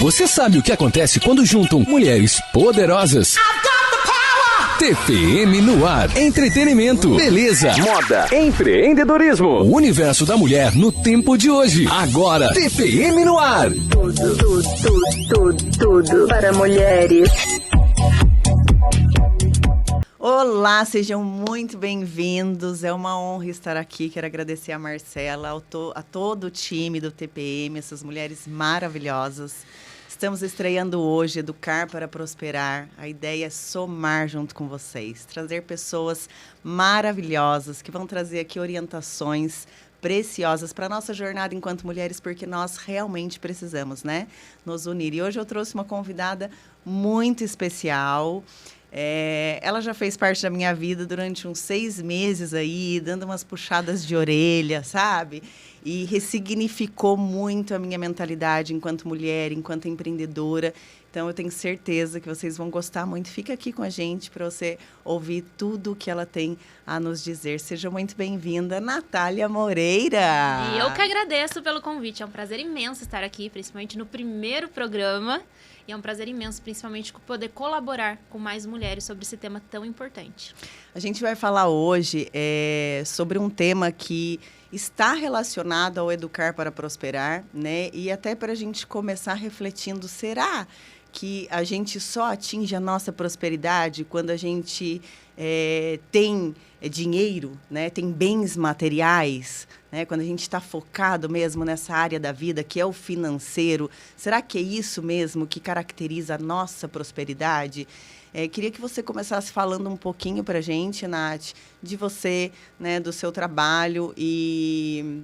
Você sabe o que acontece quando juntam mulheres poderosas? TPM no ar. Entretenimento, beleza, moda, empreendedorismo. O universo da mulher no tempo de hoje. Agora, TPM no ar. Tudo para mulheres. Olá, sejam muito bem-vindos. É uma honra estar aqui. Quero agradecer a Marcela, a todo o time do TPM, essas mulheres maravilhosas. Estamos estreando hoje Educar para Prosperar. A ideia é somar junto com vocês, trazer pessoas maravilhosas que vão trazer aqui orientações preciosas para a nossa jornada enquanto mulheres, porque nós realmente precisamos, né, nos unir. E hoje eu trouxe uma convidada muito especial. Ela já fez parte da minha vida durante uns 6 meses aí, dando umas puxadas de orelha, sabe? E ressignificou muito a minha mentalidade enquanto mulher, enquanto empreendedora. Então, eu tenho certeza que vocês vão gostar muito. Fica aqui com a gente para você ouvir tudo o que ela tem a nos dizer. Seja muito bem-vinda, Natália Moreira. E eu que agradeço pelo convite. É um prazer imenso estar aqui, principalmente no primeiro programa. E é um prazer imenso, principalmente, poder colaborar com mais mulheres sobre esse tema tão importante. A gente vai falar hoje sobre um tema que está relacionado ao Educar para Prosperar, né? E até para a gente começar refletindo, será que a gente só atinge a nossa prosperidade quando a gente tem dinheiro, né? Tem bens materiais, né? Quando a gente está focado mesmo nessa área da vida que é o financeiro? Será que é isso mesmo que caracteriza a nossa prosperidade? Queria que você começasse falando um pouquinho para a gente, Nath, de você, né, do seu trabalho e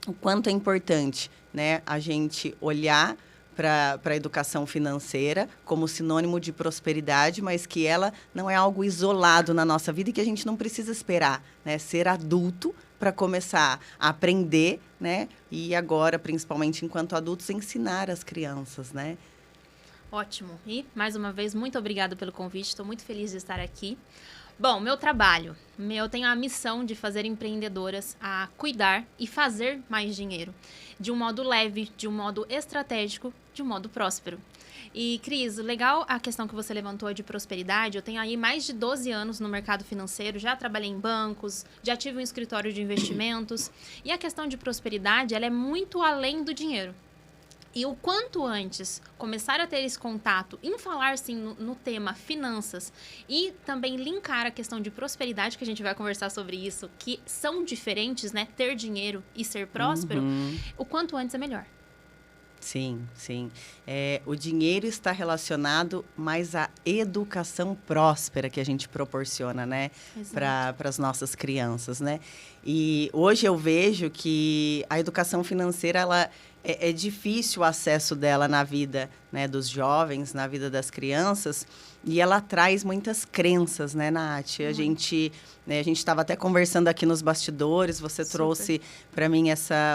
o quanto é importante, né, a gente olhar para a educação financeira como sinônimo de prosperidade, mas que ela não é algo isolado na nossa vida e que a gente não precisa esperar, né, ser adulto para começar a aprender, né, e agora, principalmente enquanto adultos, ensinar as crianças, né? Ótimo. E, mais uma vez, muito obrigada pelo convite. Estou muito feliz de estar aqui. Bom, meu trabalho. Eu tenho a missão de fazer empreendedoras a cuidar e fazer mais dinheiro. De um modo leve, de um modo estratégico, de um modo próspero. E, Cris, legal a questão que você levantou de prosperidade. Eu tenho aí mais de 12 anos no mercado financeiro, já trabalhei em bancos, já tive um escritório de investimentos. E a questão de prosperidade, ela é muito além do dinheiro. E o quanto antes começar a ter esse contato em falar, sim, no tema finanças e também linkar a questão de prosperidade, que a gente vai conversar sobre isso, que são diferentes, né? Ter dinheiro e ser próspero, o quanto antes é melhor. Sim, sim. O dinheiro está relacionado mais à educação próspera que a gente proporciona, né? Para as nossas crianças, né? E hoje eu vejo que a educação financeira, ela é difícil o acesso dela na vida, né, dos jovens, na vida das crianças, e ela traz muitas crenças, né, Nath? A gente estava até conversando aqui nos bastidores, você trouxe para mim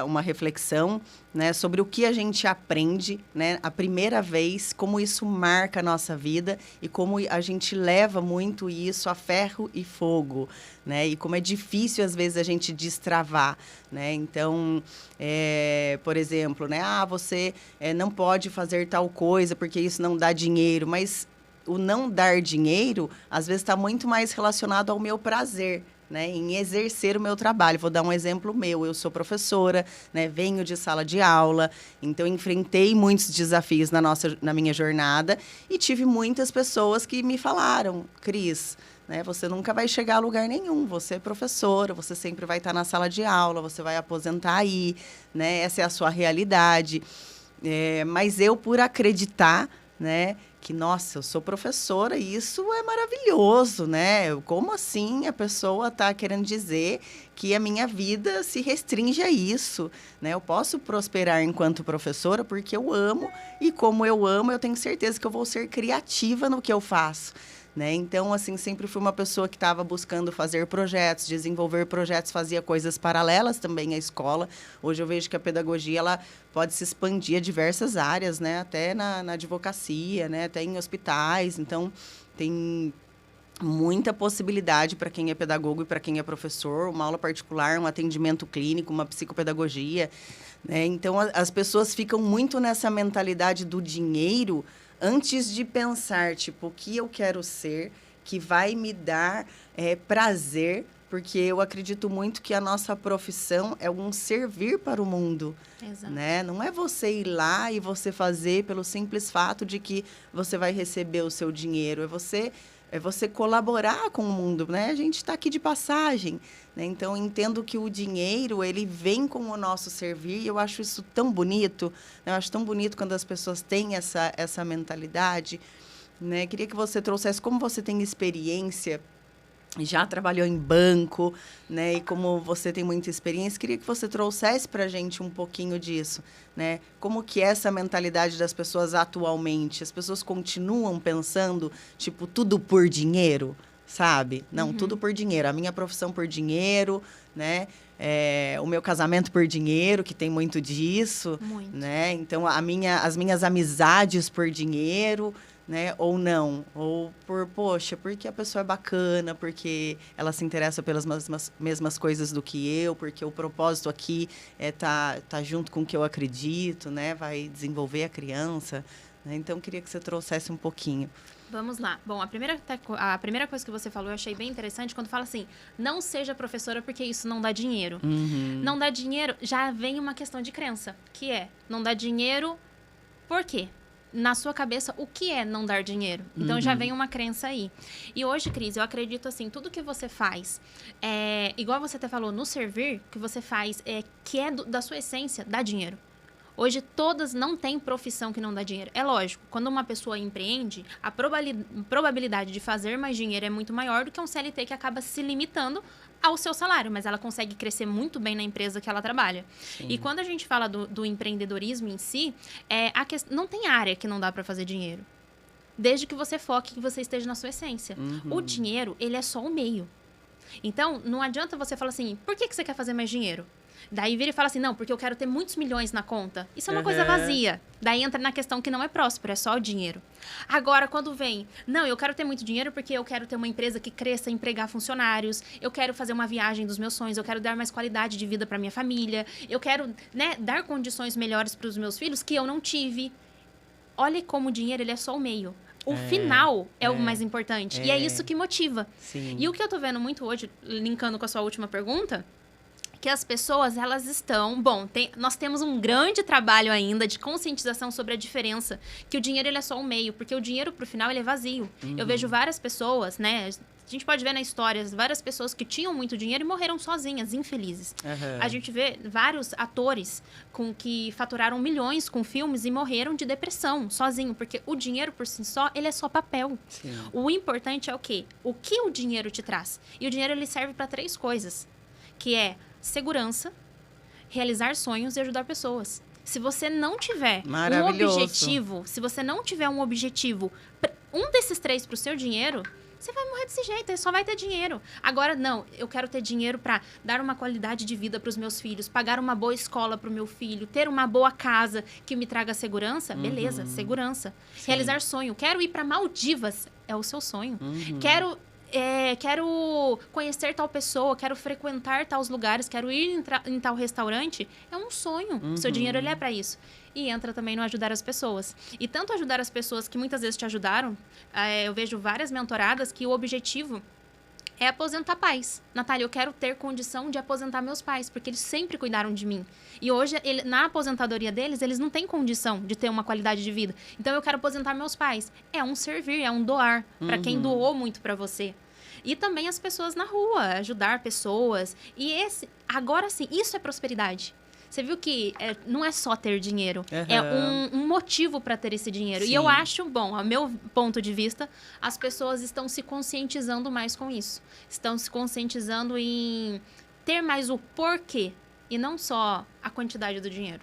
uma reflexão, né, sobre o que a gente aprende, né, a primeira vez, como isso marca a nossa vida e como a gente leva muito isso a ferro e fogo, né, e como é difícil, às vezes, a gente destravar, né? Então, por exemplo, né, você não pode fazer tal coisa porque isso não dá dinheiro, mas o não dar dinheiro, às vezes, está muito mais relacionado ao meu prazer, né, em exercer o meu trabalho. Vou dar um exemplo meu. Eu sou professora, né, venho de sala de aula, então enfrentei muitos desafios na minha jornada e tive muitas pessoas que me falaram, Cris, né, você nunca vai chegar a lugar nenhum, você é professora, você sempre vai estar na sala de aula, você vai aposentar aí, né, essa é a sua realidade. Mas eu, por acreditar, né, que, nossa, eu sou professora e isso é maravilhoso, né? Como assim a pessoa está querendo dizer que a minha vida se restringe a isso, né? Eu posso prosperar enquanto professora porque eu amo e como eu amo, eu tenho certeza que eu vou ser criativa no que eu faço, né? Então, assim, sempre fui uma pessoa que estava buscando fazer projetos, desenvolver projetos, fazia coisas paralelas também à escola. Hoje eu vejo que a pedagogia, ela pode se expandir a diversas áreas, né? Até na advocacia, né? Até em hospitais. Então, tem muita possibilidade para quem é pedagogo e para quem é professor, uma aula particular, um atendimento clínico, uma psicopedagogia, né? Então, as pessoas ficam muito nessa mentalidade do dinheiro antes de pensar, tipo, o que eu quero ser, que vai me dar prazer, porque eu acredito muito que a nossa profissão é um servir para o mundo. Exato. Né? Não é você ir lá e você fazer pelo simples fato de que você vai receber o seu dinheiro. É você colaborar com o mundo, né? A gente está aqui de passagem, né? Então, entendo que o dinheiro, ele vem com o nosso servir e eu acho isso tão bonito. Né? Eu acho tão bonito quando as pessoas têm essa mentalidade. Né? Queria que você trouxesse como você tem experiência, já trabalhou em banco, né? E como você tem muita experiência, queria que você trouxesse para a gente um pouquinho disso, né? Como que é essa mentalidade das pessoas atualmente? As pessoas continuam pensando, tipo, tudo por dinheiro, sabe? Não, tudo por dinheiro. A minha profissão por dinheiro, né? O meu casamento por dinheiro, que tem muito disso, né? Então, as minhas amizades por dinheiro, né? Ou não, ou poxa, porque a pessoa é bacana, porque ela se interessa pelas mesmas coisas do que eu, porque o propósito aqui tá junto com o que eu acredito, né? Vai desenvolver a criança, né? Então, queria que você trouxesse um pouquinho. Vamos lá. Bom, a primeira coisa que você falou eu achei bem interessante, quando fala assim, não seja professora porque isso não dá dinheiro. Não dá dinheiro, já vem uma questão de crença, que não dá dinheiro, por quê? Na sua cabeça, o que é não dar dinheiro? Então, já vem uma crença aí. E hoje, Cris, eu acredito assim, tudo que você faz, igual você até falou, no servir, que você faz, que é da sua essência, dá dinheiro. Hoje, todas não têm profissão que não dá dinheiro. É lógico, quando uma pessoa empreende, a probabilidade de fazer mais dinheiro é muito maior do que um CLT que acaba se limitando ao seu salário, mas ela consegue crescer muito bem na empresa que ela trabalha. Sim. E quando a gente fala do empreendedorismo em si, não tem área que não dá para fazer dinheiro. Desde que você foque, que você esteja na sua essência. O dinheiro, ele é só o meio. Então, não adianta você falar assim, por que você quer fazer mais dinheiro? Daí vira e fala assim, não, porque eu quero ter muitos milhões na conta. Isso é uma coisa vazia. Daí entra na questão que não é próspero, é só o dinheiro. Agora, quando vem, não, eu quero ter muito dinheiro porque eu quero ter uma empresa que cresça, empregar funcionários, eu quero fazer uma viagem dos meus sonhos, eu quero dar mais qualidade de vida para minha família, eu quero, né, dar condições melhores para os meus filhos que eu não tive. Olha como o dinheiro, ele é só o meio. O final é o mais importante. E é isso que motiva. Sim. E o que eu tô vendo muito hoje, linkando com a sua última pergunta, que as pessoas, elas estão... Bom, nós temos um grande trabalho ainda de conscientização sobre a diferença, que o dinheiro, ele é só um meio, porque o dinheiro, pro final, ele é vazio. Eu vejo várias pessoas, né... A gente pode ver na história várias pessoas que tinham muito dinheiro e morreram sozinhas, infelizes. A gente vê vários atores que faturaram milhões com filmes e morreram de depressão, sozinho, porque o dinheiro por si só, ele é só papel. Sim. O importante é o quê? O que o dinheiro te traz? E o dinheiro, ele serve para 3 coisas, que é segurança, realizar sonhos e ajudar pessoas. Se você não tiver um objetivo, um desses 3 pro seu dinheiro, você vai morrer desse jeito, aí só vai ter dinheiro. Agora, não, eu quero ter dinheiro para dar uma qualidade de vida para os meus filhos, pagar uma boa escola para o meu filho, ter uma boa casa que me traga segurança. Beleza, segurança. Sim. Realizar sonho. Quero ir para Maldivas, é o seu sonho. Quero conhecer tal pessoa, quero frequentar tais lugares, quero ir em tal restaurante, é um sonho. O seu dinheiro, ele é para isso. E entra também no ajudar as pessoas. E tanto ajudar as pessoas que muitas vezes te ajudaram, eu vejo várias mentoradas que o objetivo é aposentar pais. Natália, eu quero ter condição de aposentar meus pais, porque eles sempre cuidaram de mim. E hoje, na aposentadoria deles, eles não têm condição de ter uma qualidade de vida. Então, eu quero aposentar meus pais. É um servir, é um doar, para quem doou muito para você. E também as pessoas na rua, ajudar pessoas. E agora sim, isso é prosperidade. Você viu que não é só ter dinheiro, é um motivo para ter esse dinheiro. Sim. E eu acho, bom, ao meu ponto de vista, as pessoas estão se conscientizando mais com isso. Estão se conscientizando em ter mais o porquê e não só a quantidade do dinheiro.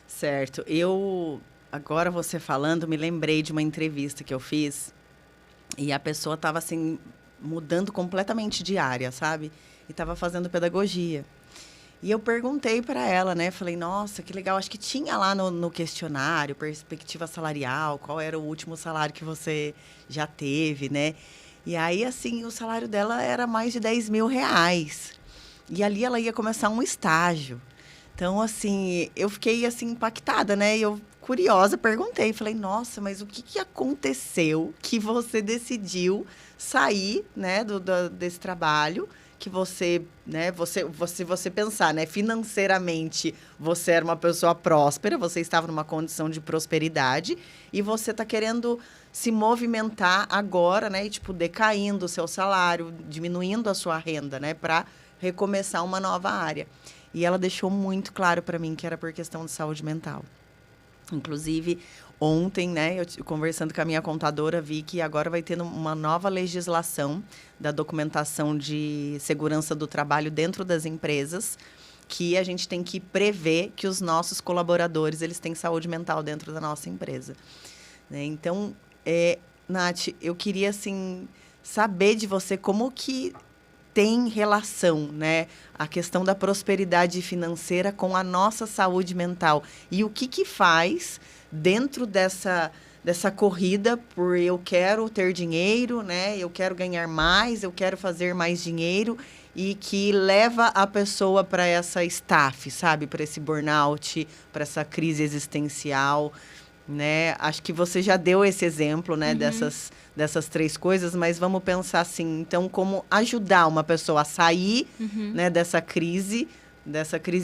Certo. Agora você falando, me lembrei de uma entrevista que eu fiz e a pessoa estava assim, mudando completamente de área, sabe? E estava fazendo pedagogia. E eu perguntei para ela, né? Falei, nossa, que legal. Acho que tinha lá no questionário, perspectiva salarial, qual era o último salário que você já teve, né? E aí, assim, o salário dela era mais de R$10 mil. E ali ela ia começar um estágio, Então, assim, eu fiquei, assim, impactada, né? E eu, curiosa, perguntei. Falei, nossa, mas o que aconteceu que você decidiu sair, né, desse trabalho? Que você, né, você pensar, né, financeiramente, você era uma pessoa próspera, você estava numa condição de prosperidade e você está querendo se movimentar agora, né, e, tipo, decaindo o seu salário, diminuindo a sua renda, né, para recomeçar uma nova área. E ela deixou muito claro para mim que era por questão de saúde mental. Inclusive, ontem, né, eu conversando com a minha contadora, vi que agora vai ter uma nova legislação da documentação de segurança do trabalho dentro das empresas, que a gente tem que prever que os nossos colaboradores, eles têm saúde mental dentro da nossa empresa. Né? Então, Nath, eu queria, assim, saber de você como que tem relação, né, a questão da prosperidade financeira com a nossa saúde mental. E o que faz dentro dessa corrida por eu quero ter dinheiro, né, eu quero ganhar mais, eu quero fazer mais dinheiro, e que leva a pessoa para essa estafe, sabe, para esse burnout, para essa crise existencial, né? Acho que você já deu esse exemplo, né, dessas 3 coisas, mas vamos pensar assim, então, como ajudar uma pessoa a sair, né, dessa crise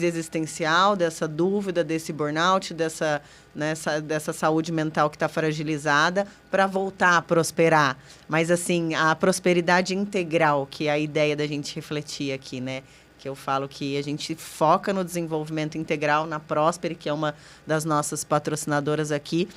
existencial, dessa dúvida, desse burnout, dessa saúde mental que está fragilizada, para voltar a prosperar. Mas, assim, a prosperidade integral, que é a ideia da gente refletir aqui, né? Que eu falo que a gente foca no desenvolvimento integral, na Próspere, que é uma das nossas patrocinadoras aqui,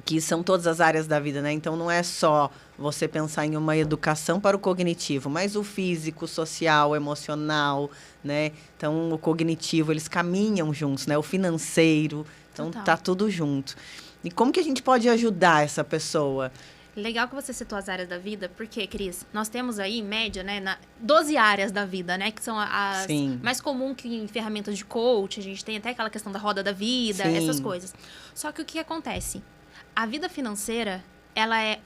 que são todas as áreas da vida, né? Então, não é só você pensar em uma educação para o cognitivo, mas o físico, o social, o emocional, né? Então, o cognitivo, eles caminham juntos, né? O financeiro, então, tá tudo junto. E como que a gente pode ajudar essa pessoa? Legal que você citou as áreas da vida, porque, Cris, nós temos aí, em média, né, 12 áreas da vida, né, que são as mais comuns que em ferramentas de coach, a gente tem até aquela questão da roda da vida, essas coisas. Só que o que acontece? A vida financeira, ela é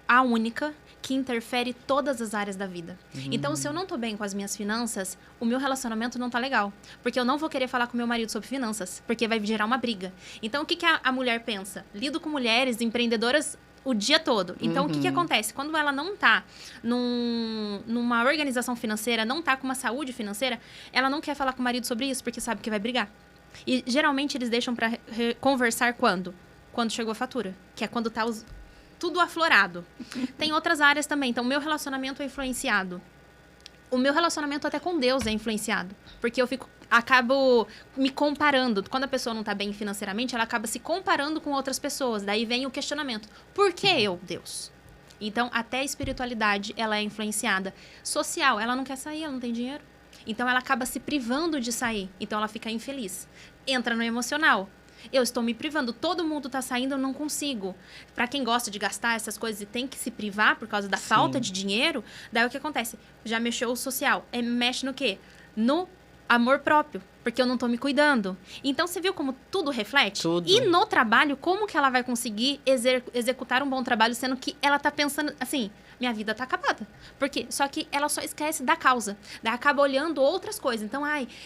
a única que interfere todas as áreas da vida. Então, se eu não tô bem com as minhas finanças, o meu relacionamento não tá legal. Porque eu não vou querer falar com meu marido sobre finanças, porque vai gerar uma briga. Então, o que a mulher pensa? Lido com mulheres empreendedoras o dia todo. Então, o que acontece? Quando ela não tá numa organização financeira, não tá com uma saúde financeira, ela não quer falar com o marido sobre isso, porque sabe que vai brigar. E, geralmente, eles deixam para conversar quando? Quando chegou a fatura. Que é quando tá tudo aflorado. Tem outras áreas também. Então, o meu relacionamento é influenciado. O meu relacionamento até com Deus é influenciado. Porque eu acabo me comparando. Quando a pessoa não está bem financeiramente, ela acaba se comparando com outras pessoas. Daí vem o questionamento. Por que eu, Deus? Então, até a espiritualidade, ela é influenciada. Social, ela não quer sair, ela não tem dinheiro. Então, ela acaba se privando de sair. Então, ela fica infeliz. Entra no emocional. Eu estou me privando, todo mundo está saindo, eu não consigo. Para quem gosta de gastar essas coisas e tem que se privar por causa da falta de dinheiro, daí o que acontece? Já mexeu o social. Mexe no quê? No amor próprio, porque eu não tô me cuidando. Então, você viu como tudo reflete? Tudo. E no trabalho, como que ela vai conseguir executar um bom trabalho, sendo que ela tá pensando assim, minha vida tá acabada. Por quê? Só que ela só esquece da causa. Daí acaba olhando outras coisas. Então,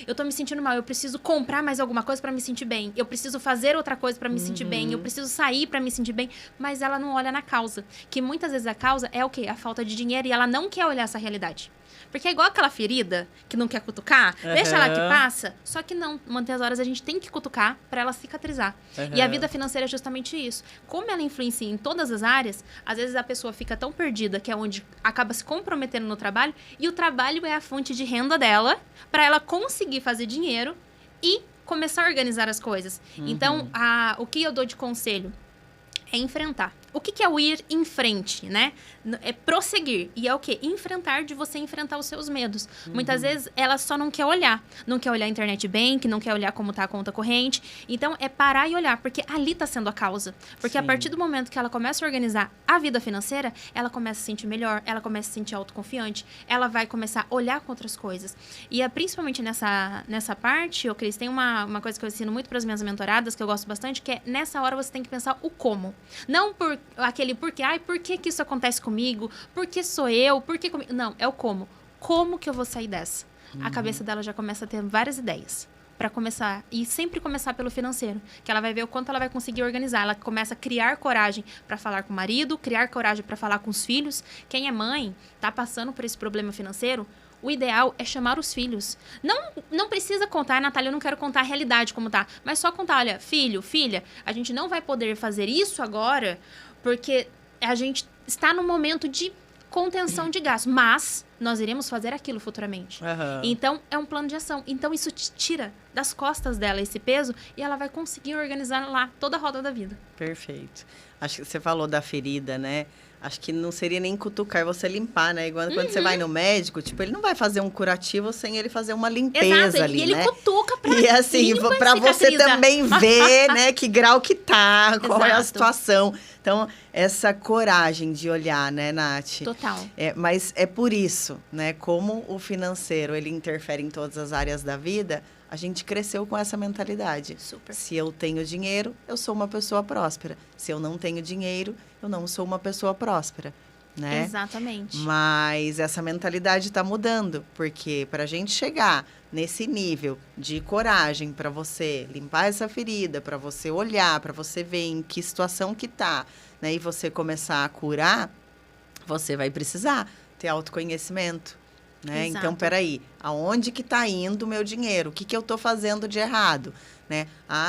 eu tô me sentindo mal, eu preciso comprar mais alguma coisa pra me sentir bem. Eu preciso fazer outra coisa pra me sentir bem. Eu preciso sair pra me sentir bem. Mas ela não olha na causa. Que muitas vezes a causa é o quê? A falta de dinheiro, e ela não quer olhar essa realidade. Porque é igual aquela ferida que não quer cutucar, deixa ela que passa. Só que não, muitas horas a gente tem que cutucar para ela cicatrizar. E a vida financeira é justamente isso. Como ela influencia em todas as áreas, às vezes a pessoa fica tão perdida que é onde acaba se comprometendo no trabalho, e o trabalho é a fonte de renda dela para ela conseguir fazer dinheiro e começar a organizar as coisas. Então, o que eu dou de conselho é enfrentar. O que é o ir em frente, né? É prosseguir. E é o quê? Enfrentar, de você enfrentar os seus medos. Muitas vezes, ela só não quer olhar. Não quer olhar internet bank, não quer olhar como tá a conta corrente. Então, é parar e olhar, porque ali tá sendo a causa. Porque a partir do momento que ela começa a organizar a vida financeira, ela começa a se sentir melhor, ela começa a se sentir autoconfiante, ela vai começar a olhar com outras coisas. E é principalmente nessa parte, Cris, tem uma coisa que eu ensino muito para as minhas mentoradas, que eu gosto bastante, que é, nessa hora você tem que pensar o como. Não por aquele porquê, por que isso acontece comigo? Por que sou eu? Por que comigo? Não, é o como. Como que eu vou sair dessa? A cabeça dela já começa a ter várias ideias. para começar. E sempre começar pelo financeiro. Que ela vai ver o quanto ela vai conseguir organizar. Ela começa a criar coragem para falar com o marido, criar coragem para falar com os filhos. Quem é mãe, tá passando por esse problema financeiro, o ideal é chamar os filhos. Não precisa contar, Natália, eu não quero contar a realidade como tá. Mas só contar, olha, filho, filha, a gente não vai poder fazer isso agora, porque a gente está no momento de contenção de gastos. Mas nós iremos fazer aquilo futuramente. Aham. Então, é um plano de ação. Então, isso te tira das costas dela esse peso e ela vai conseguir organizar lá toda a roda da vida. Perfeito. Acho que você falou da ferida, né? Acho que não seria nem cutucar, você limpar, né? Igual quando você vai no médico, tipo, ele não vai fazer um curativo sem ele fazer uma limpeza. Exato, ali, e ele né? cutuca pra E assim, limpa, pra você cicatriza. também ver, né, que grau que tá, qual é a Exato. situação. Então, essa coragem de olhar, né, Nath? Total. Mas é por isso, né, como o financeiro, ele interfere em todas as áreas da vida, a gente cresceu com essa mentalidade. Super. Se eu tenho dinheiro, eu sou uma pessoa próspera. Se eu não tenho dinheiro, eu não sou uma pessoa próspera, né? Exatamente. Mas essa mentalidade está mudando, porque para a gente chegar nesse nível de coragem para você limpar essa ferida, para você olhar, para você ver em que situação que tá, né, e você começar a curar, você vai precisar ter autoconhecimento. Né? Exato. Então, peraí, aonde que está indo o meu dinheiro? O que eu estou fazendo de errado? Né?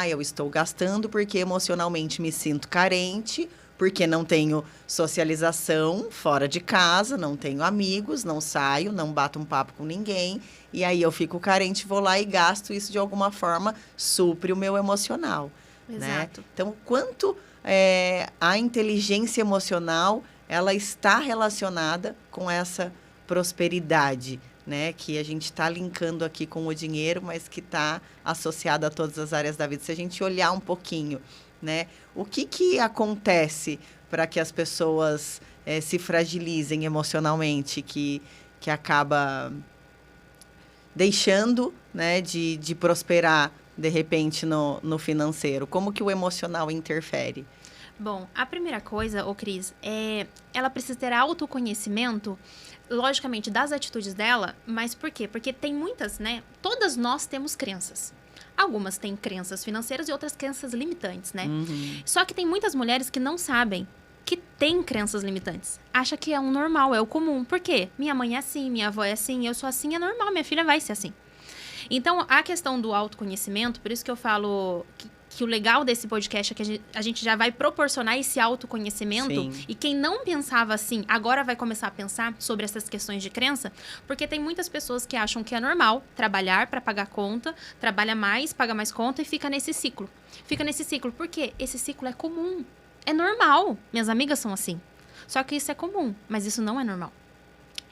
Eu estou gastando porque emocionalmente me sinto carente, porque não tenho socialização fora de casa, não tenho amigos, não saio, não bato um papo com ninguém. E aí eu fico carente, vou lá e gasto isso de alguma forma, supre o meu emocional. Né? Exato. Então, quanto a inteligência emocional, ela está relacionada com essa prosperidade, né? Que a gente está linkando aqui com o dinheiro, mas que está associada a todas as áreas da vida. Se a gente olhar um pouquinho, né? O que acontece para que as pessoas se fragilizem emocionalmente, que acaba deixando, né, de prosperar, de repente, no financeiro? Como que o emocional interfere? Bom, a primeira coisa, Cris, ela precisa ter autoconhecimento, logicamente, das atitudes dela, mas por quê? Porque tem muitas, né? Todas nós temos crenças. Algumas têm crenças financeiras e outras crenças limitantes, né? Uhum. Só que tem muitas mulheres que não sabem que têm crenças limitantes. Acha que é um normal, é o comum. Por quê? Minha mãe é assim, minha avó é assim, eu sou assim, é normal, minha filha vai ser assim. Então, a questão do autoconhecimento, por isso que eu falo que o legal desse podcast é que a gente já vai proporcionar esse autoconhecimento. Sim. E quem não pensava assim, agora vai começar a pensar sobre essas questões de crença, porque tem muitas pessoas que acham que é normal trabalhar para pagar conta, trabalha mais, paga mais conta e fica nesse ciclo. Fica nesse ciclo, porque esse ciclo é comum, é normal. Minhas amigas são assim. Só que isso é comum, mas isso não é normal.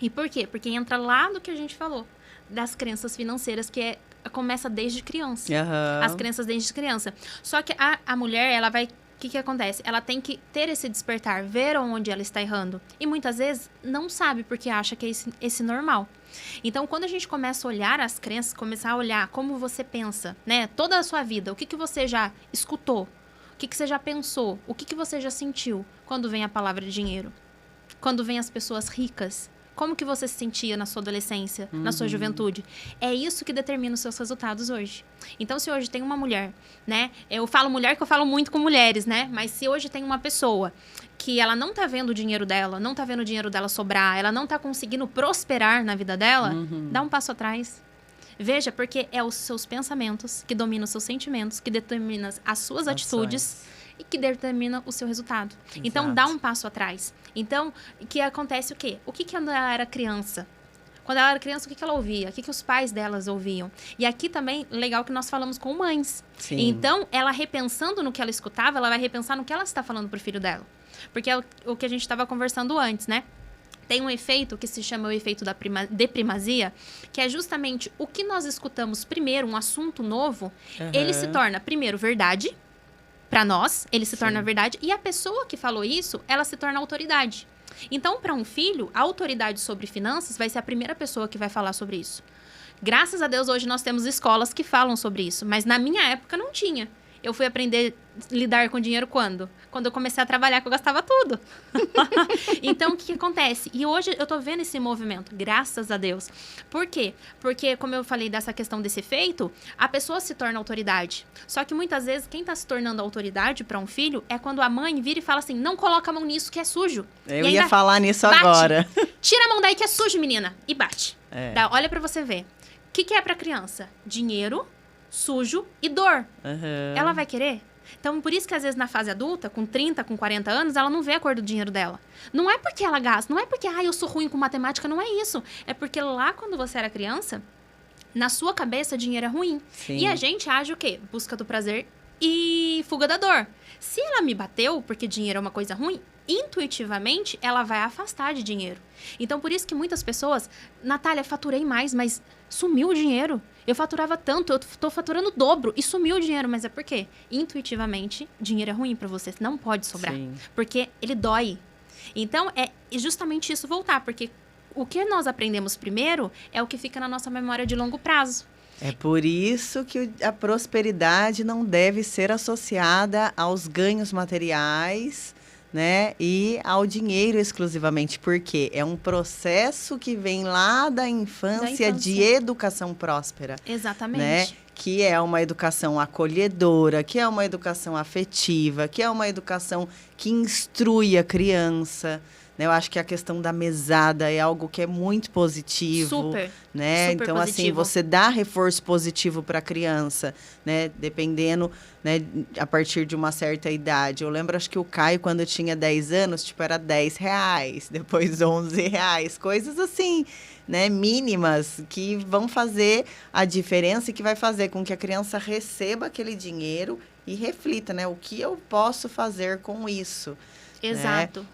E por quê? Porque entra lá do que a gente falou, das crenças financeiras, que começa desde criança. Uhum. As crenças desde criança. Só que a mulher, ela vai... O que acontece? Ela tem que ter esse despertar, ver onde ela está errando. E muitas vezes não sabe porque acha que é esse normal. Então, quando a gente começa a olhar as crenças, começar a olhar como você pensa, né? Toda a sua vida, o que você já escutou? O que você já pensou? O que você já sentiu quando vem a palavra dinheiro? Quando vem as pessoas ricas? Como que você se sentia na sua adolescência, na sua juventude? É isso que determina os seus resultados hoje. Então, se hoje tem uma mulher, né? Eu falo mulher que eu falo muito com mulheres, né? Mas se hoje tem uma pessoa que ela não tá vendo o dinheiro dela, não tá vendo o dinheiro dela sobrar, ela não tá conseguindo prosperar na vida dela, dá um passo atrás. Veja, porque é os seus pensamentos que dominam os seus sentimentos, que determinam as suas atitudes e que determina o seu resultado. Exato. Então, dá um passo atrás. Então, que acontece o quê? O que quando ela era criança? Quando ela era criança, o que ela ouvia? O que os pais delas ouviam? E aqui também, legal que nós falamos com mães. Sim. Então, ela repensando no que ela escutava, ela vai repensar no que ela está falando pro filho dela. Porque é o que a gente estava conversando antes, né? Tem um efeito que se chama o efeito de primazia, que é justamente o que nós escutamos primeiro, um assunto novo, ele se torna, primeiro, verdade. Para nós, ele se torna verdade. E a pessoa que falou isso, ela se torna autoridade. Então, para um filho, a autoridade sobre finanças vai ser a primeira pessoa que vai falar sobre isso. Graças a Deus, hoje nós temos escolas que falam sobre isso. Mas na minha época não tinha. Eu fui aprender a lidar com dinheiro quando? Quando eu comecei a trabalhar, que eu gastava tudo. Então, o que acontece? E hoje eu tô vendo esse movimento, graças a Deus. Por quê? Porque, como eu falei dessa questão desse efeito, a pessoa se torna autoridade. Só que muitas vezes, quem tá se tornando autoridade para um filho é quando a mãe vira e fala assim, não coloca a mão nisso que é sujo. Eu ia falar nisso agora. Tira a mão daí que é sujo, menina. E bate. É. Olha pra você ver. O que é pra criança? Dinheiro, sujo e dor. Ela vai querer? Então, por isso que às vezes na fase adulta, com 30, com 40 anos, ela não vê a cor do dinheiro dela. Não é porque ela gasta, não é porque, eu sou ruim com matemática, não é isso. É porque lá quando você era criança, na sua cabeça, dinheiro é ruim. Sim. E a gente age o quê? Busca do prazer e fuga da dor. Se ela me bateu porque dinheiro é uma coisa ruim, intuitivamente, ela vai afastar de dinheiro. Então, por isso que muitas pessoas... Natália, faturei mais, mas sumiu o dinheiro. Eu faturava tanto, eu tô faturando o dobro e sumiu o dinheiro. Mas é por quê? Intuitivamente, dinheiro é ruim pra você. Não pode sobrar. Sim. Porque ele dói. Então, é justamente isso voltar. Porque o que nós aprendemos primeiro é o que fica na nossa memória de longo prazo. É por isso que a prosperidade não deve ser associada aos ganhos materiais, né? E ao dinheiro exclusivamente, porque é um processo que vem lá da infância de educação próspera. Exatamente. Né? Que é uma educação acolhedora, que é uma educação afetiva, que é uma educação que instrui a criança. Eu acho que a questão da mesada é algo que é muito positivo. Super. Né? Super então, positivo. assim, você dá reforço positivo para a criança, né? Dependendo, né, a partir de uma certa idade. Eu lembro, acho que o Caio, quando tinha 10 anos, tipo, era R$10, depois R$11, coisas assim, né, mínimas, que vão fazer a diferença e que vai fazer com que a criança receba aquele dinheiro e reflita, né? O que eu posso fazer com isso? Exato. Né?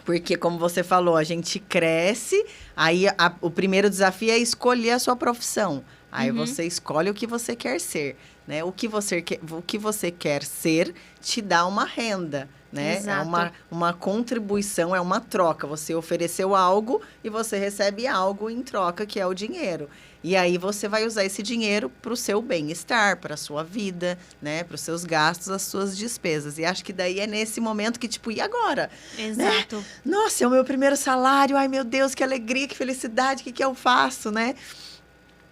Porque, como você falou, a gente cresce, aí o primeiro desafio é escolher a sua profissão. Aí você escolhe o que você quer ser, né? O que você quer ser te dá uma renda, né? Exato. É uma contribuição, é uma troca. Você ofereceu algo e você recebe algo em troca, que é o dinheiro. E aí você vai usar esse dinheiro para o seu bem-estar, para a sua vida, né? Para os seus gastos, as suas despesas. E acho que daí é nesse momento que, tipo, e agora? Exato. Né? Nossa, é o meu primeiro salário. Ai, meu Deus, que alegria, que felicidade. O que eu faço, né?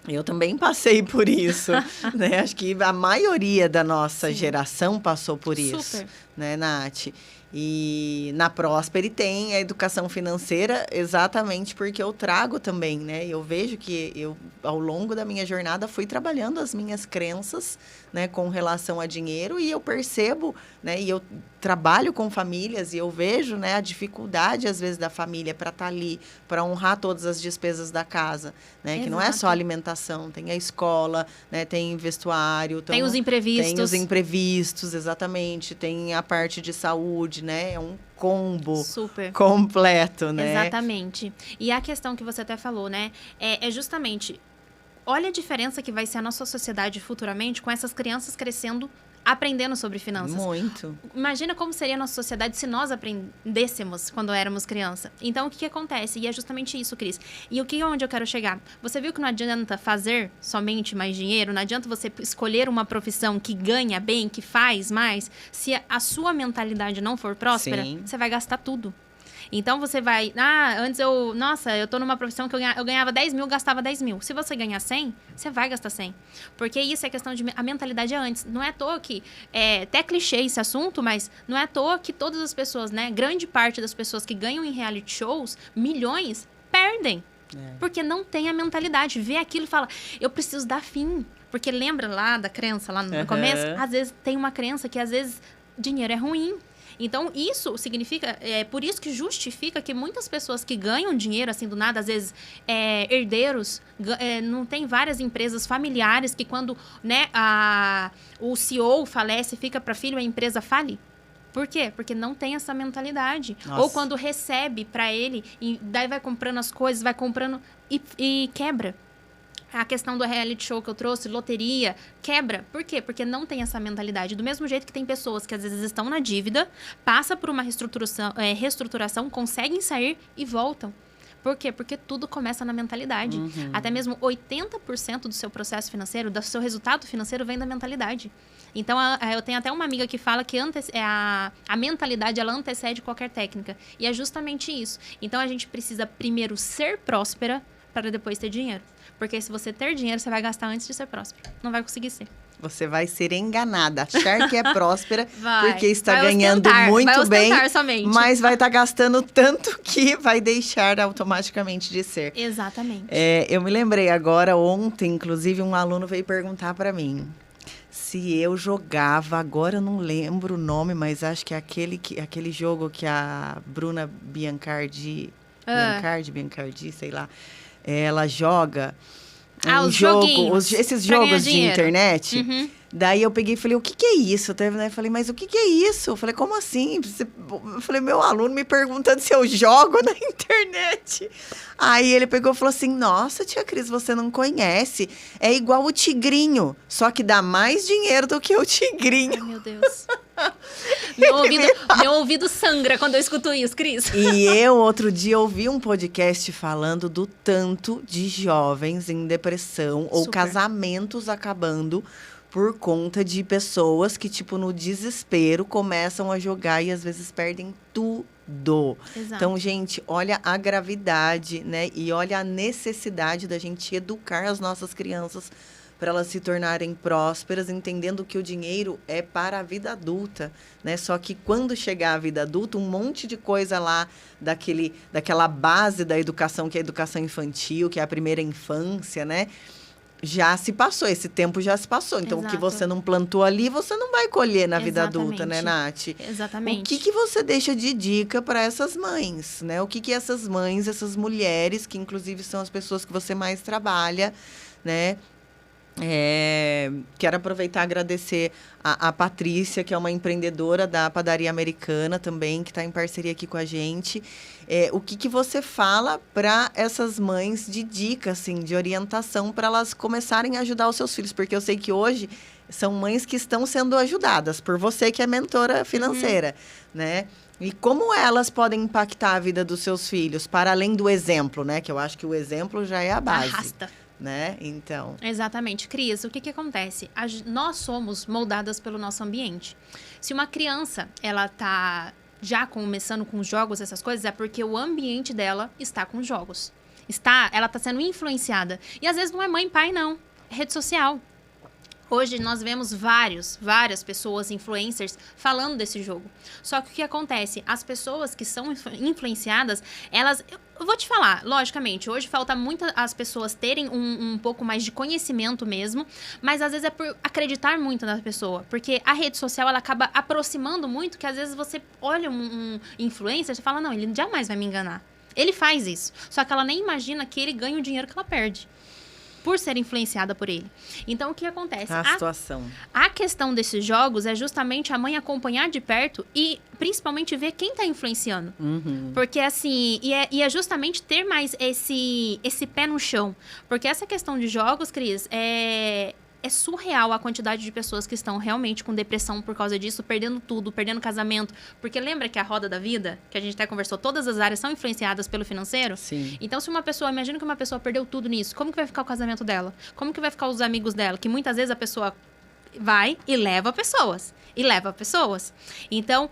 Eu também passei por isso, né? Acho que a maioria da nossa geração passou por isso, né, Nath? E na Próspere tem a educação financeira exatamente porque eu trago também, né? Eu vejo que eu, ao longo da minha jornada, fui trabalhando as minhas crenças, né, com relação a dinheiro e eu percebo, né? E eu trabalho com famílias e eu vejo, né, a dificuldade, às vezes, da família para estar ali, para honrar todas as despesas da casa, né? Que não é só alimentação, tem a escola, né? Tem vestuário. Tem os imprevistos. Tem os imprevistos, exatamente. Tem a parte de saúde, né? É um combo completo, né? Exatamente. E a questão que você até falou, né? É justamente, olha a diferença que vai ser a nossa sociedade futuramente com essas crianças crescendo, aprendendo sobre finanças. Muito. Imagina como seria a nossa sociedade se nós aprendêssemos quando éramos criança. Então, o que acontece? E é justamente isso, Cris. E onde eu quero chegar? Você viu que não adianta fazer somente mais dinheiro, não adianta você escolher uma profissão que ganha bem, que faz mais, se a sua mentalidade não for próspera, você vai gastar tudo. Então, você vai... antes eu tô numa profissão que eu ganhava 10 mil, gastava 10 mil. Se você ganhar 100, você vai gastar 100. Porque isso é questão de... A mentalidade é antes. Não é à toa que... É até clichê esse assunto, mas não é à toa que todas as pessoas, né? Grande parte das pessoas que ganham em reality shows, milhões, perdem. Porque não tem a mentalidade. Vê aquilo e fala, eu preciso dar fim. Porque lembra lá da crença, lá no começo? Às vezes tem uma crença que, às vezes, dinheiro é ruim. Então, isso significa, por isso que justifica que muitas pessoas que ganham dinheiro, assim, do nada, às vezes, herdeiros, não tem várias empresas familiares que quando, né, o CEO falece, fica para filho, a empresa fale. Por quê? Porque não tem essa mentalidade. Nossa. Ou quando recebe para ele, e daí vai comprando as coisas, vai comprando e quebra. A questão do reality show que eu trouxe, loteria, quebra. Por quê? Porque não tem essa mentalidade. Do mesmo jeito que tem pessoas que às vezes estão na dívida, passa por uma reestruturação, conseguem sair e voltam. Por quê? Porque tudo começa na mentalidade. Até mesmo 80% do seu processo financeiro, do seu resultado financeiro, vem da mentalidade. Então, eu tenho até uma amiga que fala que a mentalidade, ela antecede qualquer técnica. E é justamente isso. Então, a gente precisa primeiro ser próspera para depois ter dinheiro. Porque se você ter dinheiro, você vai gastar antes de ser próspera. Não vai conseguir ser. Você vai ser enganada, achar que é próspera, porque está vai ganhando ostentar, muito vai ostentar bem, somente. mas vai estar gastando tanto que vai deixar automaticamente de ser. Exatamente. Eu me lembrei agora, ontem, inclusive, um aluno veio perguntar para mim se eu jogava, agora eu não lembro o nome, mas acho que é aquele jogo que a Bruna Biancardi, sei lá, ela joga... os joguinhos. Esses jogos de internet. Daí eu peguei e falei, o que é isso? Eu falei, mas o que é isso? Eu falei, como assim? Eu falei, meu aluno me perguntando se eu jogo na internet. Aí ele pegou e falou assim, nossa, tia Cris, você não conhece. É igual o tigrinho, só que dá mais dinheiro do que o tigrinho. Ai, meu Deus. Meu ouvido sangra quando eu escuto isso, Cris. E eu, outro dia, ouvi um podcast falando do tanto de jovens em depressão ou casamentos acabando por conta de pessoas que, tipo, no desespero, começam a jogar e às vezes perdem tudo. Exato. Então, gente, olha a gravidade, né? E olha a necessidade da gente educar as nossas crianças para elas se tornarem prósperas, entendendo que o dinheiro é para a vida adulta, né? Só que quando chegar a vida adulta, um monte de coisa lá daquela base da educação, que é a educação infantil, que é a primeira infância, né? Já se passou, esse tempo já se passou. Então, o que você não plantou ali, você não vai colher na vida adulta, né, Nath? Exatamente. O que você deixa de dica para essas mães, né? O que essas mães, essas mulheres, que inclusive são as pessoas que você mais trabalha, né? Quero aproveitar e agradecer a Patrícia, que é uma empreendedora da Padaria Americana também, que está em parceria aqui com a gente. O que você fala para essas mães de dica, assim, de orientação, para elas começarem a ajudar os seus filhos? Porque eu sei que hoje são mães que estão sendo ajudadas por você, que é mentora financeira, né? E como elas podem impactar a vida dos seus filhos, para além do exemplo, né? Que eu acho que o exemplo já é a base. Arrasta. Né? Então. Exatamente. Cris, o que acontece? Nós somos moldadas pelo nosso ambiente. Se uma criança, ela tá já começando com jogos, essas coisas, é porque o ambiente dela está com jogos. Ela tá sendo influenciada. E às vezes não é mãe e pai, não. É rede social. Hoje nós vemos várias pessoas, influencers, falando desse jogo. Só que o que acontece? As pessoas que são influenciadas, elas... Eu vou te falar, logicamente, hoje falta muito as pessoas terem um pouco mais de conhecimento mesmo, mas às vezes é por acreditar muito na pessoa. Porque a rede social, ela acaba aproximando muito, que às vezes você olha um influencer e fala, não, ele jamais vai me enganar. Ele faz isso. Só que ela nem imagina que ele ganha o dinheiro que ela perde por ser influenciada por ele. Então, o que acontece? A situação. A questão desses jogos é justamente a mãe acompanhar de perto e, principalmente, ver quem está influenciando. Porque, assim, e é justamente ter mais esse pé no chão. Porque essa questão de jogos, Cris, é surreal a quantidade de pessoas que estão realmente com depressão por causa disso, perdendo tudo, perdendo casamento. Porque lembra que a roda da vida, que a gente até conversou, todas as áreas são influenciadas pelo financeiro? Sim. Então, se uma pessoa, imagina que uma pessoa perdeu tudo nisso, como que vai ficar o casamento dela? Como que vai ficar os amigos dela? Que muitas vezes a pessoa vai e leva pessoas. Então,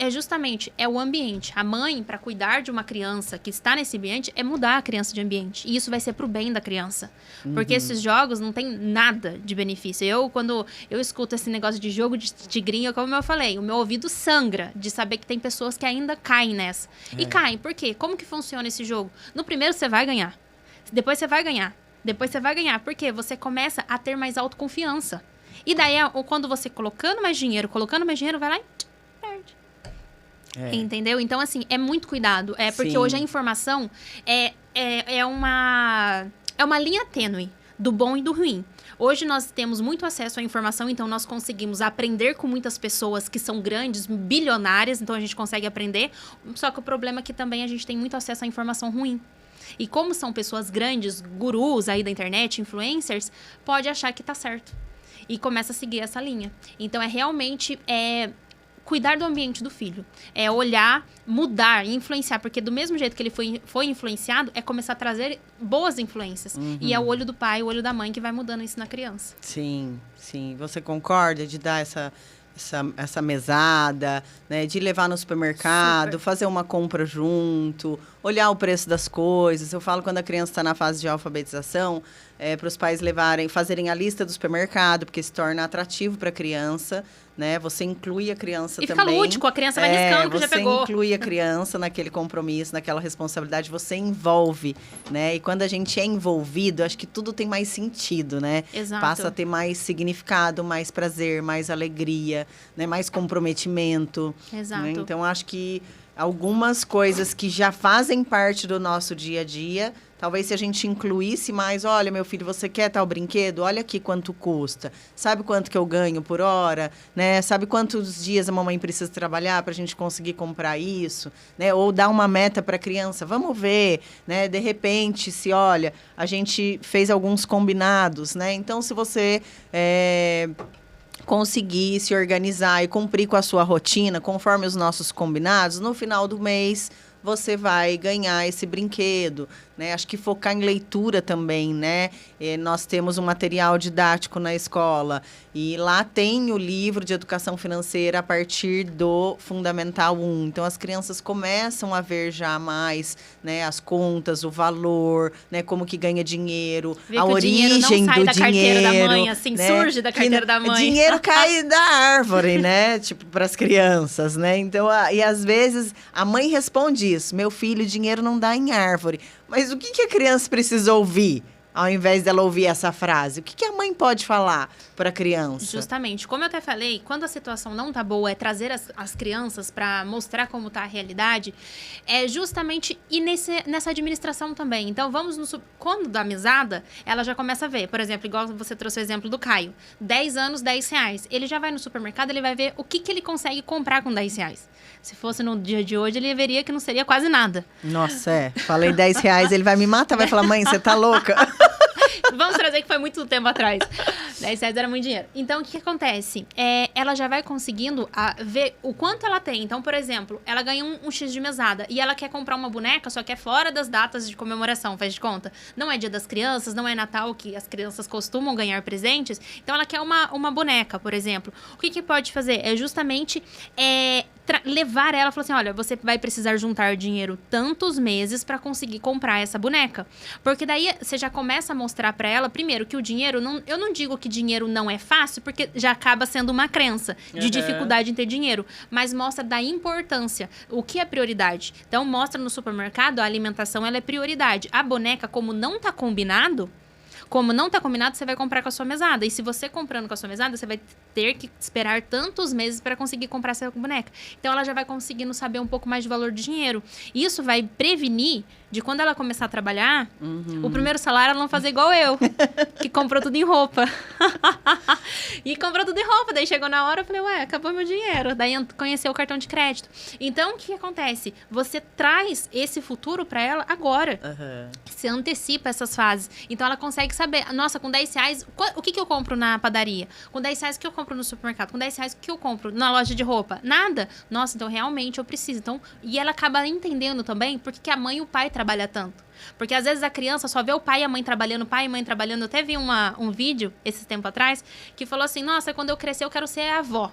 justamente, é o ambiente. A mãe, para cuidar de uma criança que está nesse ambiente, é mudar a criança de ambiente. E isso vai ser pro bem da criança. Porque esses jogos não tem nada de benefício. Quando eu escuto esse negócio de jogo de tigrinho, como eu falei, o meu ouvido sangra de saber que tem pessoas que ainda caem nessa. E caem, por quê? Como que funciona esse jogo? No primeiro você vai ganhar. Depois você vai ganhar. Por quê? Você começa a ter mais autoconfiança. E daí, quando você colocando mais dinheiro, vai lá e perde. Entendeu? Então, assim, é muito cuidado. Porque hoje a informação é uma linha tênue do bom e do ruim. Hoje nós temos muito acesso à informação, então nós conseguimos aprender com muitas pessoas que são grandes, bilionárias, então a gente consegue aprender. Só que o problema é que também a gente tem muito acesso à informação ruim. E como são pessoas grandes, gurus aí da internet, influencers, pode achar que tá certo. E começa a seguir essa linha. Então, realmente cuidar do ambiente do filho. É olhar, mudar, influenciar. Porque do mesmo jeito que ele foi influenciado, é começar a trazer boas influências. E é o olho do pai, o olho da mãe que vai mudando isso na criança. Sim, sim. Você concorda de dar essa mesada, né? De levar no supermercado, fazer uma compra junto, olhar o preço das coisas. Eu falo quando a criança está na fase de alfabetização, para os pais fazerem a lista do supermercado, porque se torna atrativo para a criança, né? Você inclui a criança e também. fica lúdico, a criança vai riscando que já pegou. Você inclui a criança naquele compromisso, naquela responsabilidade, você envolve, né? E quando a gente é envolvido, acho que tudo tem mais sentido, né? Exato. Passa a ter mais significado, mais prazer, mais alegria, né? Mais comprometimento. Exato. Né? Então, acho que algumas coisas que já fazem parte do nosso dia a dia, talvez se a gente incluísse mais, olha, meu filho, você quer tal brinquedo? Olha aqui quanto custa. Sabe quanto que eu ganho por hora? Né? Sabe quantos dias a mamãe precisa trabalhar para a gente conseguir comprar isso? Né? Ou dar uma meta para a criança. Vamos ver, né? De repente, se olha, a gente fez alguns combinados, né? Então, se você conseguir se organizar e cumprir com a sua rotina, conforme os nossos combinados, no final do mês você vai ganhar esse brinquedo, né? Acho que focar em leitura também, né? Nós temos um material didático na escola e lá tem o livro de educação financeira a partir do Fundamental 1. Então, as crianças começam a ver já mais, né, as contas, o valor, né, como que ganha dinheiro, a origem do dinheiro. Não sai da carteira da mãe, assim, né? surge da carteira da mãe. Dinheiro cai da árvore, né? Tipo, para as crianças, né? Então, e às vezes a mãe responde isso: meu filho, dinheiro não dá em árvore. Mas o que a criança precisa ouvir, ao invés dela ouvir essa frase? O que a mãe pode falar para a criança? Justamente. Como eu até falei, quando a situação não tá boa, é trazer as crianças para mostrar como tá a realidade, é justamente ir nessa administração também. Então, quando dá mesada, ela já começa a ver. Por exemplo, igual você trouxe o exemplo do Caio. 10 anos, R$10. Ele já vai no supermercado, ele vai ver o que ele consegue comprar com R$10. Se fosse no dia de hoje, ele veria que não seria quase nada. Nossa, falei R$10, ele vai me matar, vai falar, mãe, você tá louca? Vamos trazer que foi muito tempo atrás. R$10 era muito dinheiro. Então, o que acontece? Ela já vai conseguindo ver o quanto ela tem. Então, por exemplo, ela ganha um X de mesada e ela quer comprar uma boneca, só que é fora das datas de comemoração, faz de conta. Não é Dia das Crianças, não é Natal, que as crianças costumam ganhar presentes. Então, ela quer uma boneca, por exemplo. O que pode fazer? É justamente levar ela e falar assim, olha, você vai precisar juntar dinheiro tantos meses para conseguir comprar essa boneca. Porque daí você já começa a mostrar para ela, primeiro, que o dinheiro, eu não digo que dinheiro não é fácil, porque já acaba sendo uma crença de dificuldade em ter dinheiro, mas mostra da importância, o que é prioridade. Então, mostra no supermercado, a alimentação ela é prioridade. A boneca, como não tá combinado, você vai comprar com a sua mesada. E se você comprando com a sua mesada, você vai ter que esperar tantos meses para conseguir comprar essa boneca. Então, ela já vai conseguindo saber um pouco mais de valor de dinheiro. Isso vai prevenir de quando ela começar a trabalhar, o primeiro salário ela não fazer igual eu, que comprou tudo em roupa. E comprou tudo em roupa. Daí chegou na hora, eu falei, acabou meu dinheiro. Daí conheceu o cartão de crédito. Então, o que acontece? Você traz esse futuro para ela agora. Você antecipa essas fases. Então, ela consegue saber, nossa, com R$10, o que eu compro na padaria? Com R$10, o que eu compro no supermercado? Com R$10, o que eu compro na loja de roupa? Nada. Nossa, então realmente eu preciso. Então, e ela acaba entendendo também porque que a mãe e o pai trabalham tanto. Porque às vezes a criança só vê o pai e a mãe trabalhando, Eu até vi um vídeo, esse tempo atrás, que falou assim, nossa, quando eu crescer eu quero ser a avó.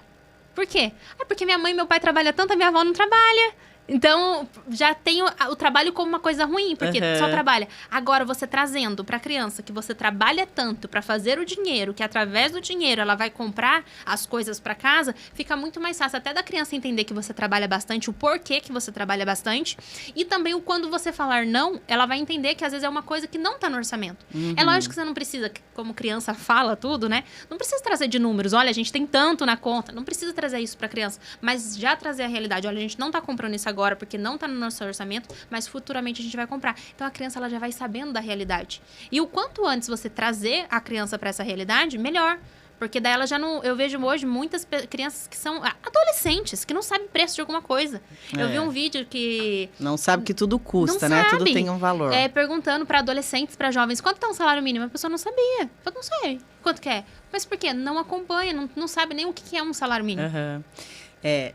Por quê? Porque minha mãe e meu pai trabalham tanto, a minha avó não trabalha. Então, já tem o trabalho como uma coisa ruim, porque só trabalha. Agora, você trazendo para a criança que você trabalha tanto para fazer o dinheiro, que através do dinheiro ela vai comprar as coisas para casa, fica muito mais fácil até da criança entender que você trabalha bastante, o porquê que você trabalha bastante. E também o quando você falar não, ela vai entender que às vezes é uma coisa que não tá no orçamento. É lógico que você não precisa, como criança fala tudo, né? Não precisa trazer de números. Olha, a gente tem tanto na conta. Não precisa trazer isso para criança. Mas já trazer a realidade. Olha, a gente não tá comprando isso agora porque não está no nosso orçamento, mas futuramente a gente vai comprar. Então, a criança ela já vai sabendo da realidade. E o quanto antes você trazer a criança para essa realidade, melhor. Porque daí ela já não... Eu vejo hoje muitas crianças que são adolescentes, que não sabem preço de alguma coisa. Eu vi um vídeo que... Não sabe que tudo custa, não né? Sabe. Tudo tem um valor. Perguntando para adolescentes, para jovens, quanto tá um salário mínimo? A pessoa não sabia. Eu não sei. Quanto que é? Mas por quê? Não acompanha, não sabe nem o que é um salário mínimo.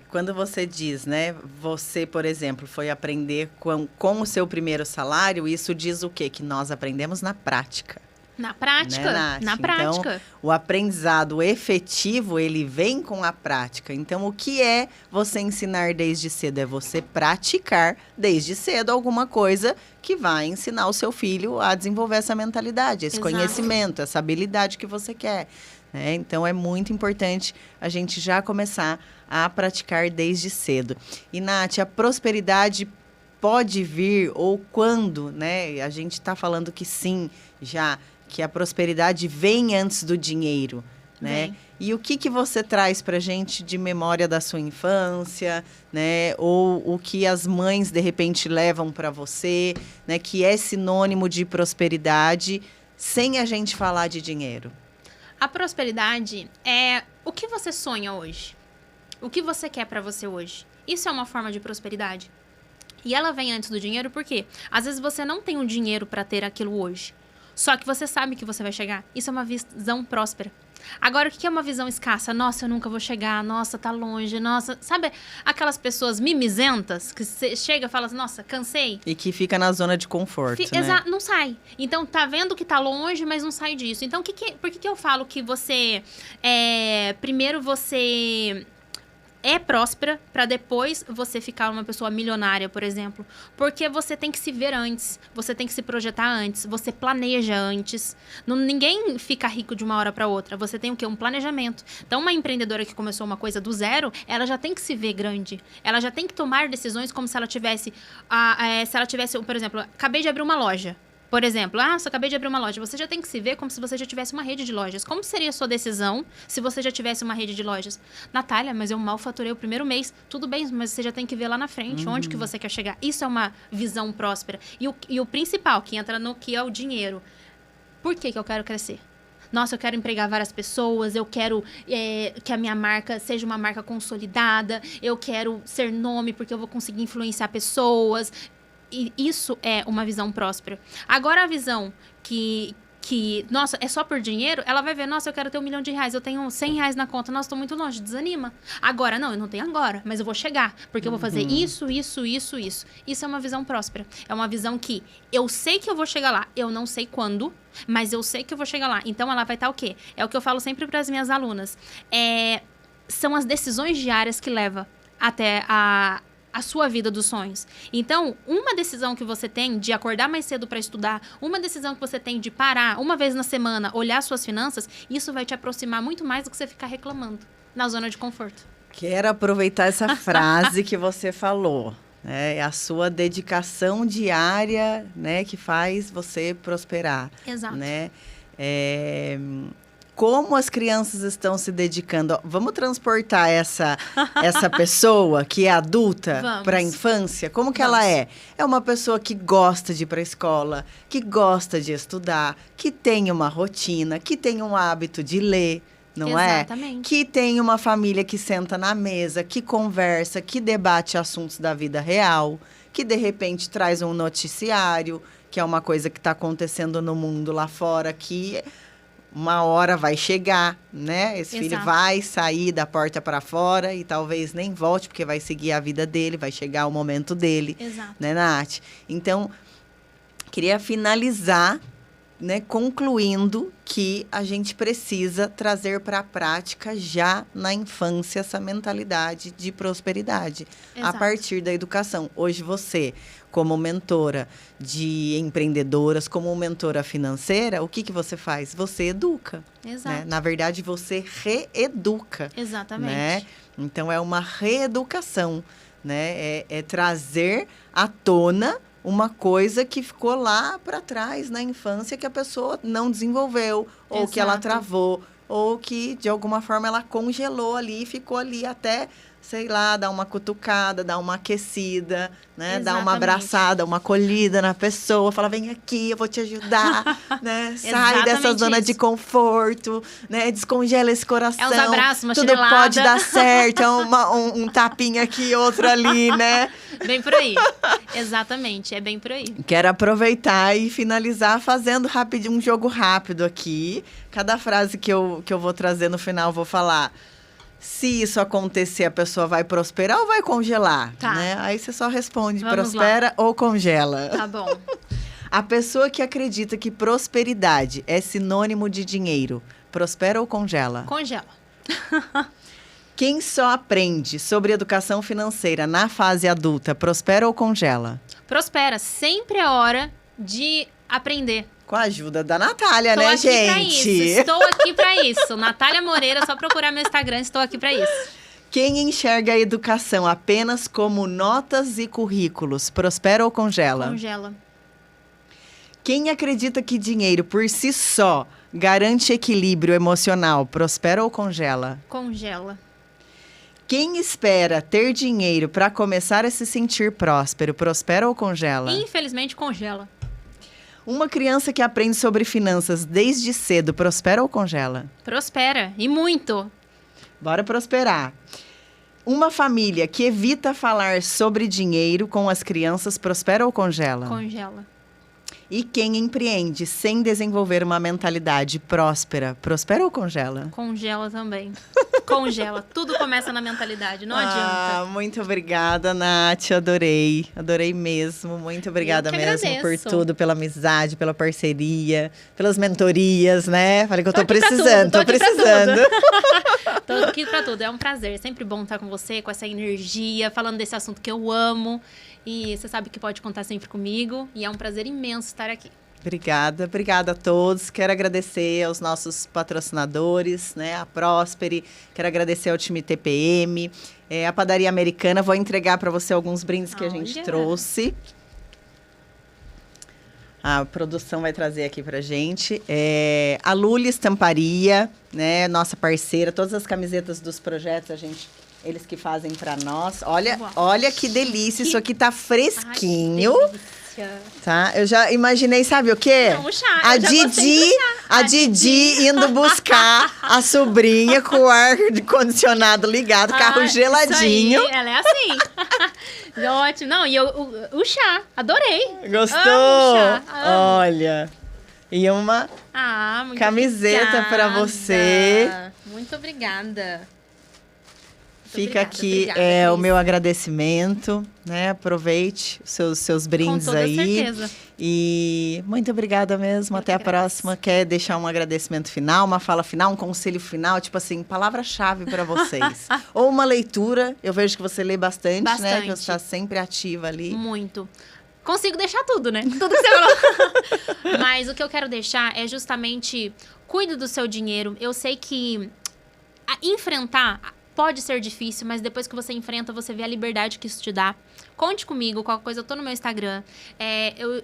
Quando você diz, né? Você, por exemplo, foi aprender com o seu primeiro salário, isso diz o quê? Que nós aprendemos na prática. Na prática, né, na prática. Então, o aprendizado efetivo, ele vem com a prática. Então, o que é você ensinar desde cedo? É você praticar desde cedo alguma coisa que vai ensinar o seu filho a desenvolver essa mentalidade, esse conhecimento, essa habilidade que você quer. Né? Então, é muito importante a gente já começar a praticar desde cedo. E, Nath, a prosperidade pode vir, ou quando, né? A gente está falando que sim, já, que a prosperidade vem antes do dinheiro, né? Vem. E o que você traz para a gente de memória da sua infância, né? Ou o que as mães, de repente, levam para você, né? Que é sinônimo de prosperidade, sem a gente falar de dinheiro. A prosperidade é o que você sonha hoje. O que você quer para você hoje. Isso é uma forma de prosperidade. E ela vem antes do dinheiro porque às vezes você não tem o dinheiro para ter aquilo hoje. Só que você sabe que você vai chegar. Isso é uma visão próspera. Agora, o que é uma visão escassa? Nossa, eu nunca vou chegar. Nossa, tá longe. Nossa, sabe aquelas pessoas mimizentas que você chega e fala assim, nossa, cansei? E que fica na zona de conforto, né? Não sai. Então, tá vendo que tá longe, mas não sai disso. Então, por que eu falo que você... primeiro, você... é próspera para depois você ficar uma pessoa milionária, por exemplo. Porque você tem que se ver antes, você tem que se projetar antes, você planeja antes. Ninguém fica rico de uma hora para outra. Você tem o quê? Um planejamento. Então, uma empreendedora que começou uma coisa do zero, ela já tem que se ver grande. Ela já tem que tomar decisões como se ela tivesse... por exemplo, acabei de abrir uma loja. Por exemplo, só acabei de abrir uma loja. Você já tem que se ver como se você já tivesse uma rede de lojas. Como seria a sua decisão se você já tivesse uma rede de lojas? Natália, mas eu mal faturei o primeiro mês. Tudo bem, mas você já tem que ver lá na frente onde que você quer chegar. Isso é uma visão próspera. E o principal, que entra no que é o dinheiro. Por que eu quero crescer? Nossa, eu quero empregar várias pessoas, eu quero que a minha marca seja uma marca consolidada, eu quero ser nome porque eu vou conseguir influenciar pessoas. E isso é uma visão próspera. Agora, a visão que, nossa, é só por dinheiro, ela vai ver, nossa, eu quero ter R$1 milhão, eu tenho R$100 na conta, nossa, tô muito longe, desanima. Agora, não, eu não tenho agora, mas eu vou chegar, porque eu vou fazer isso. Isso é uma visão próspera. É uma visão que eu sei que eu vou chegar lá, eu não sei quando, mas eu sei que eu vou chegar lá. Então, ela vai estar o quê? É o que eu falo sempre para as minhas alunas. São as decisões diárias que levam até a sua vida dos sonhos. Então, uma decisão que você tem de acordar mais cedo para estudar, uma decisão que você tem de parar uma vez na semana, olhar suas finanças, isso vai te aproximar muito mais do que você ficar reclamando na zona de conforto. Quero aproveitar essa frase que você falou. É a sua dedicação diária, né, que faz você prosperar. Exato. Né? Como as crianças estão se dedicando. Vamos transportar essa pessoa que é adulta para a infância? Como que ela é? É uma pessoa que gosta de ir para a escola, que gosta de estudar, que tem uma rotina, que tem um hábito de ler, não é? Exatamente. Que tem uma família que senta na mesa, que conversa, que debate assuntos da vida real, que de repente traz um noticiário, que é uma coisa que está acontecendo no mundo lá fora, que uma hora vai chegar, né? Esse filho vai sair da porta para fora e talvez nem volte, porque vai seguir a vida dele, vai chegar o momento dele. Exato. Né, Nath? Então, queria finalizar, né, concluindo que a gente precisa trazer para a prática já na infância essa mentalidade de prosperidade. Exato. A partir da educação. Hoje você, como mentora de empreendedoras, como mentora financeira, o que você faz? Você educa. Exato. Né? Na verdade, você reeduca. Exatamente. Né? Então, é uma reeducação. Né? É trazer à tona uma coisa que ficou lá para trás na infância que a pessoa não desenvolveu, ou Exato. que ela travou, ou que, de alguma forma, ela congelou ali e ficou ali até, sei lá, dar uma cutucada, dar uma aquecida, né? Dar uma abraçada, uma acolhida na pessoa, falar, vem aqui, eu vou te ajudar, né? Sai dessa zona de conforto, né? Descongela esse coração. É uns abraços, uma tudo chinelada. pode dar certo, é um tapinha aqui, outro ali, né? Bem por aí. Exatamente, é bem por aí. Quero aproveitar e finalizar fazendo rapidinho um jogo rápido aqui. Cada frase que eu vou trazer no final, eu vou falar Se isso acontecer, a pessoa vai prosperar ou vai congelar? Tá. Né? Aí você só responde, Vamos prospera ou congela. Tá bom. A pessoa que acredita que prosperidade é sinônimo de dinheiro, prospera ou congela? Congela. Quem só aprende sobre educação financeira na fase adulta, prospera ou congela? Prospera. Sempre é hora de aprender. Com a ajuda da Natália, Estou né, aqui pra gente? isso. Estou aqui pra isso. Natália Moreira, só procurar meu Instagram, estou aqui pra isso. Quem enxerga a educação apenas como notas e currículos, prospera ou congela? Congela. Quem acredita que dinheiro por si só garante equilíbrio emocional, prospera ou congela? Congela. Quem espera ter dinheiro para começar a se sentir próspero, prospera ou congela? Infelizmente, congela. Uma criança que aprende sobre finanças desde cedo, prospera ou congela? Prospera. E muito. Bora prosperar. Uma família que evita falar sobre dinheiro com as crianças, prospera ou congela? Congela. E quem empreende sem desenvolver uma mentalidade próspera, prospera ou congela? Congela também. Congela. Tudo começa na mentalidade, não adianta. Muito obrigada, Nath. Adorei. Adorei mesmo. Muito obrigada Eu que mesmo por agradeço. tudo, pela amizade, pela parceria, pelas mentorias, né? Falei que eu tô Tô aqui pra precisando, tudo, tô tô aqui pra precisando. Tô aqui pra tudo. É um prazer. Sempre bom estar com você, com essa energia, falando desse assunto que eu amo. E você sabe que pode contar sempre comigo. E é um prazer imenso estar aqui. Obrigada a todos. Quero agradecer aos nossos patrocinadores, né? A Prosperi, quero agradecer ao time TPM, a Padaria Americana. Vou entregar para você alguns brindes que a gente Olha. trouxe. A produção vai trazer aqui pra gente. A Luli Estamparia, né? Nossa parceira. Todas as camisetas dos projetos, eles que fazem para nós. Olha, Uau. olha que delícia. Isso aqui tá fresquinho. Ai, que delícia. Tá, eu já imaginei, sabe o quê? Não, o chá. A Eu já gostei Didi, do chá. a Didi indo buscar a sobrinha com o ar condicionado ligado, carro Ah, geladinho. Isso aí, ela é assim. Ótimo. Não, e o chá. Adorei. Gostou? Amo chá, amo. Olha. E uma Muito camiseta pra obrigada. você. Muito obrigada. Fica Obrigada, aqui obrigada, o Cris. meu agradecimento, né? Aproveite os seus brindes Com toda aí. certeza. E muito obrigada mesmo. Eu Até a que agradeço. próxima. Quer deixar um agradecimento final, uma fala final, um conselho final, tipo assim, palavra-chave para vocês. Ou uma leitura. Eu vejo que você lê bastante, né? Bastante. Que você está sempre ativa ali. Muito. Consigo deixar tudo, né? Tudo que você falou. Mas o que eu quero deixar é justamente cuide do seu dinheiro. Eu sei que enfrentar pode ser difícil, mas depois que você enfrenta, você vê a liberdade que isso te dá. Conte comigo, qualquer coisa, eu tô no meu Instagram.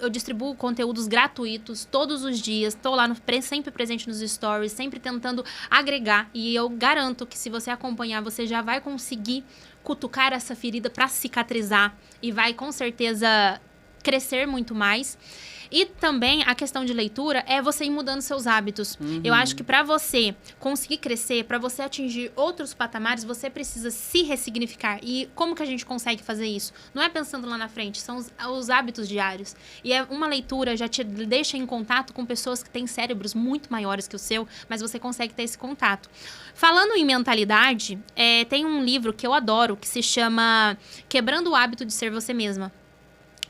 Eu distribuo conteúdos gratuitos todos os dias. Tô lá sempre presente nos stories, sempre tentando agregar. E eu garanto que se você acompanhar, você já vai conseguir cutucar essa ferida para cicatrizar. E vai, com certeza, crescer muito mais. E também a questão de leitura é você ir mudando seus hábitos. Eu acho que para você conseguir crescer, para você atingir outros patamares, você precisa se ressignificar. E como que a gente consegue fazer isso? Não é pensando lá na frente, são os hábitos diários. E uma leitura já te deixa em contato com pessoas que têm cérebros muito maiores que o seu, mas você consegue ter esse contato. Falando em mentalidade, tem um livro que eu adoro, que se chama Quebrando o Hábito de Ser Você Mesma.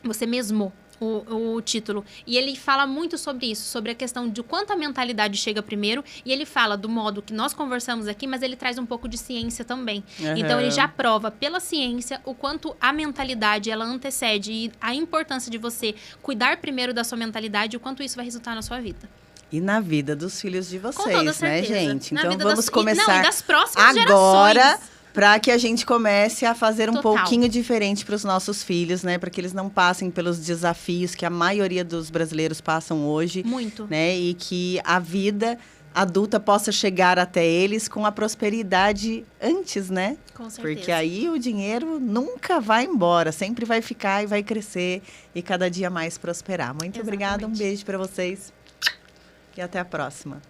Você mesmo. O título. E ele fala muito sobre isso, sobre a questão de quanto a mentalidade chega primeiro. E ele fala do modo que nós conversamos aqui, mas ele traz um pouco de ciência também. Então, ele já prova pela ciência o quanto a mentalidade, ela antecede. E a importância de você cuidar primeiro da sua mentalidade e o quanto isso vai resultar na sua vida. E na vida dos filhos de Com vocês, toda né, certeza. gente? Na Então, vida vamos e começar das próximas agora. gerações. Para que a gente comece a fazer um Total. pouquinho diferente para os nossos filhos, né? Para que eles não passem pelos desafios que a maioria dos brasileiros passam hoje. Muito. Né? E que a vida adulta possa chegar até eles com a prosperidade antes, né? Com certeza. Porque aí o dinheiro nunca vai embora, sempre vai ficar e vai crescer e cada dia mais prosperar. Muito obrigada, um Exatamente. beijo para vocês e até a próxima.